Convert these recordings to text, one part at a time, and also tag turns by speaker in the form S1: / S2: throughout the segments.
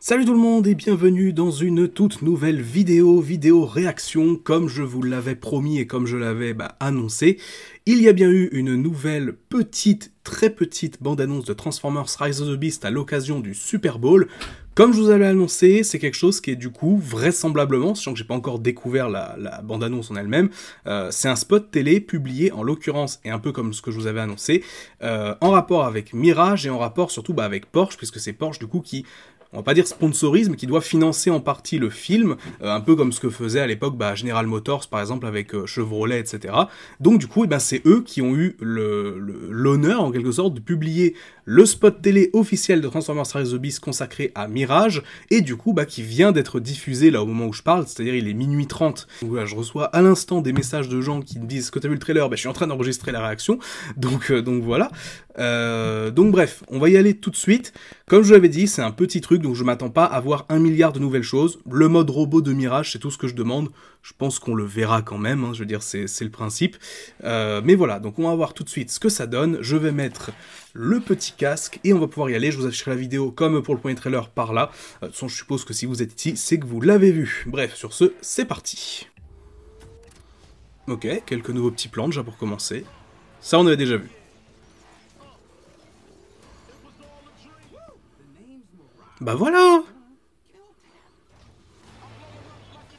S1: Salut tout le monde et bienvenue dans une toute nouvelle vidéo réaction. Comme je vous l'avais promis et comme je l'avais annoncé, il y a bien eu une nouvelle très petite bande-annonce de Transformers Rise of the Beast à l'occasion du Super Bowl. Comme je vous avais annoncé, c'est quelque chose qui est du coup, vraisemblablement, sachant que j'ai pas encore découvert la bande-annonce en elle-même, c'est un spot télé publié en l'occurrence, et un peu comme ce que je vous avais annoncé, en rapport avec Mirage et en rapport surtout avec Porsche, puisque c'est Porsche du coup qui... on va pas dire sponsorise, mais qui doit financer en partie le film, un peu comme ce que faisait à l'époque General Motors, par exemple, avec Chevrolet, etc. Donc du coup, c'est eux qui ont eu l'honneur, en quelque sorte, de publier le spot télé officiel de Transformers Rise of the Beast consacré à Mirage, et du coup, qui vient d'être diffusé là au moment où je parle, c'est-à-dire il est minuit 30. Donc voilà, je reçois à l'instant des messages de gens qui me disent que t'as vu le trailer, je suis en train d'enregistrer la réaction, donc voilà. Donc bref, on va y aller tout de suite. Comme je vous l'avais dit, c'est un petit truc, donc je m'attends pas à voir 1 milliard de nouvelles choses. Le mode robot de Mirage, c'est tout ce que je demande. Je pense qu'on le verra quand même, je veux dire, c'est le principe. Mais voilà, donc on va voir tout de suite ce que ça donne. Je vais mettre le petit casque et on va pouvoir y aller. Je vous afficherai la vidéo comme pour le premier trailer par là. De toute façon, je suppose que si vous êtes ici, c'est que vous l'avez vu. Bref, sur ce, c'est parti. Ok, quelques nouveaux petits plans déjà pour commencer. Ça, on avait déjà vu. Bah voilà!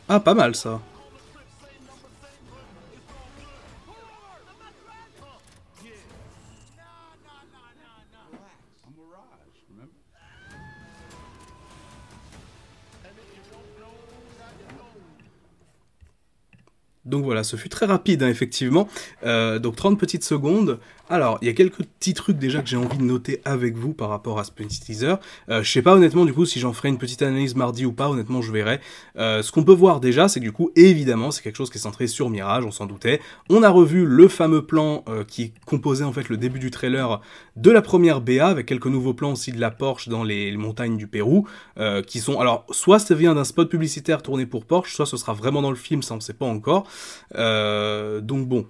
S1: Ah, pas mal ça. Donc voilà, ce fut très rapide, effectivement. Donc 30 petites secondes. Alors, il y a quelques petits trucs déjà que j'ai envie de noter avec vous par rapport à ce petit teaser. Je sais pas honnêtement du coup si j'en ferai une petite analyse mardi ou pas, honnêtement je verrai. Ce qu'on peut voir déjà, c'est que du coup, évidemment, c'est quelque chose qui est centré sur Mirage, on s'en doutait. On a revu le fameux plan qui composait en fait le début du trailer de la première BA, avec quelques nouveaux plans aussi de la Porsche dans les montagnes du Pérou, qui sont... Alors, soit ça vient d'un spot publicitaire tourné pour Porsche, soit ce sera vraiment dans le film, ça on sait pas encore. Donc bon,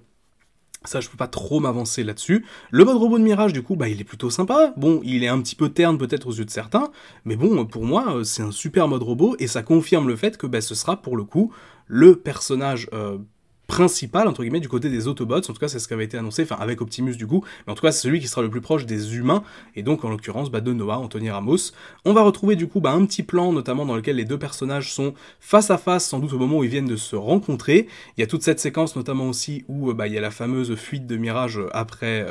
S1: ça je peux pas trop m'avancer là-dessus. Le mode robot de Mirage du coup, il est plutôt sympa. Bon, il est un petit peu terne peut-être aux yeux de certains, mais bon, pour moi, c'est un super mode robot, et ça confirme le fait que ce sera pour le coup le personnage principal, entre guillemets, du côté des Autobots. En tout cas, c'est ce qui avait été annoncé, enfin, avec Optimus, du coup. Mais en tout cas, c'est celui qui sera le plus proche des humains, et donc, en l'occurrence, de Noah, Anthony Ramos. On va retrouver, du coup, un petit plan, notamment, dans lequel les deux personnages sont face à face, sans doute au moment où ils viennent de se rencontrer. Il y a toute cette séquence, notamment aussi, où, il y a la fameuse fuite de Mirage après,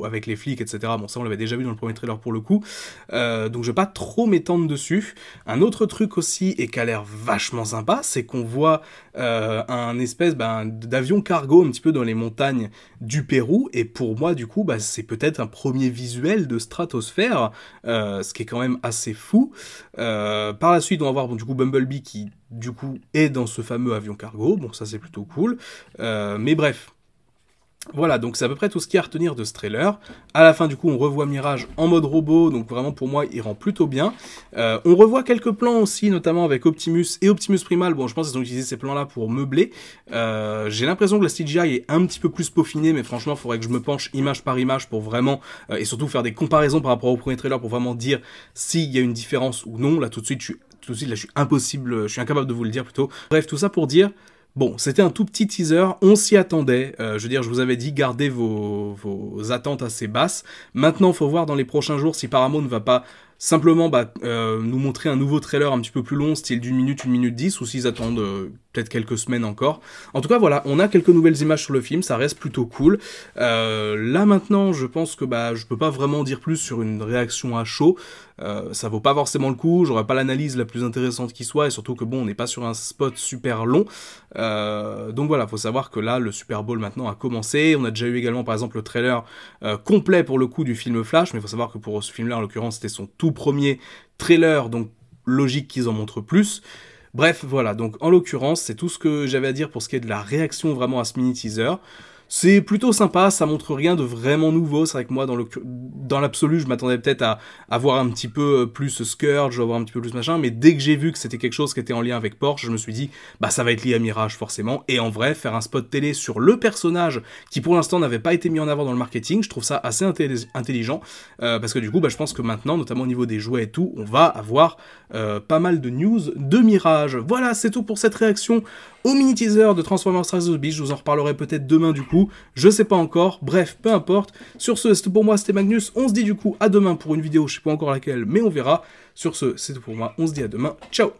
S1: avec les flics, etc. Bon, ça, on l'avait déjà vu dans le premier trailer, pour le coup. Donc, je vais pas trop m'étendre dessus. Un autre truc aussi, et qui a l'air vachement sympa, c'est qu'on voit un espèce d'avion cargo un petit peu dans les montagnes du Pérou, et pour moi du coup c'est peut-être un premier visuel de stratosphère, ce qui est quand même assez fou. Par la suite on va voir du coup Bumblebee qui du coup est dans ce fameux avion cargo, bon ça c'est plutôt cool, mais bref. Voilà, donc c'est à peu près tout ce qu'il y a à retenir de ce trailer. À la fin, du coup, on revoit Mirage en mode robot, donc vraiment, pour moi, il rend plutôt bien. On revoit quelques plans aussi, notamment avec Optimus et Optimus Primal. Bon, je pense qu'ils ont utilisé ces plans-là pour meubler. J'ai l'impression que la CGI est un petit peu plus peaufinée, mais franchement, il faudrait que je me penche image par image pour vraiment, et surtout faire des comparaisons par rapport au premier trailer pour vraiment dire s'il y a une différence ou non. Là, tout de suite, je suis impossible, je suis incapable de vous le dire plutôt. Bref, tout ça pour dire... Bon, c'était un tout petit teaser, on s'y attendait, je veux dire, je vous avais dit, gardez vos attentes assez basses. Maintenant, il faut voir dans les prochains jours si Paramount ne va pas simplement nous montrer un nouveau trailer un petit peu plus long, style d'une minute, 1 minute 10, ou s'ils attendent peut-être quelques semaines encore. En tout cas, voilà, on a quelques nouvelles images sur le film, ça reste plutôt cool. Là, maintenant, je pense que je peux pas vraiment dire plus sur une réaction à chaud. Ça vaut pas forcément le coup, j'aurais pas l'analyse la plus intéressante qui soit, et surtout que bon, on n'est pas sur un spot super long. Donc voilà, faut savoir que là, le Super Bowl maintenant a commencé. On a déjà eu également, par exemple, le trailer complet pour le coup du film Flash, mais il faut savoir que pour ce film-là, en l'occurrence, c'était son tout premier trailer, donc logique qu'ils en montrent plus. Bref, voilà, donc en l'occurrence, c'est tout ce que j'avais à dire pour ce qui est de la réaction vraiment à ce mini-teaser. C'est plutôt sympa, ça montre rien de vraiment nouveau. C'est vrai que moi, dans l'absolu, je m'attendais peut-être à voir un petit peu plus Scourge, à voir un petit peu plus machin, mais dès que j'ai vu que c'était quelque chose qui était en lien avec Porsche, je me suis dit, bah ça va être lié à Mirage forcément. Et en vrai, faire un spot télé sur le personnage qui pour l'instant n'avait pas été mis en avant dans le marketing, je trouve ça assez intelligent, parce que du coup, bah, je pense que maintenant, notamment au niveau des jouets et tout, on va avoir pas mal de news de Mirage. Voilà, c'est tout pour cette réaction au mini-teaser de Transformers Rise of the Beast. Je vous en reparlerai peut-être demain du coup, je sais pas encore, bref, peu importe. Sur ce, c'était pour moi, c'était Magnus, on se dit du coup à demain pour une vidéo, je sais pas encore laquelle, mais on verra. Sur ce, c'est tout pour moi, on se dit à demain, ciao.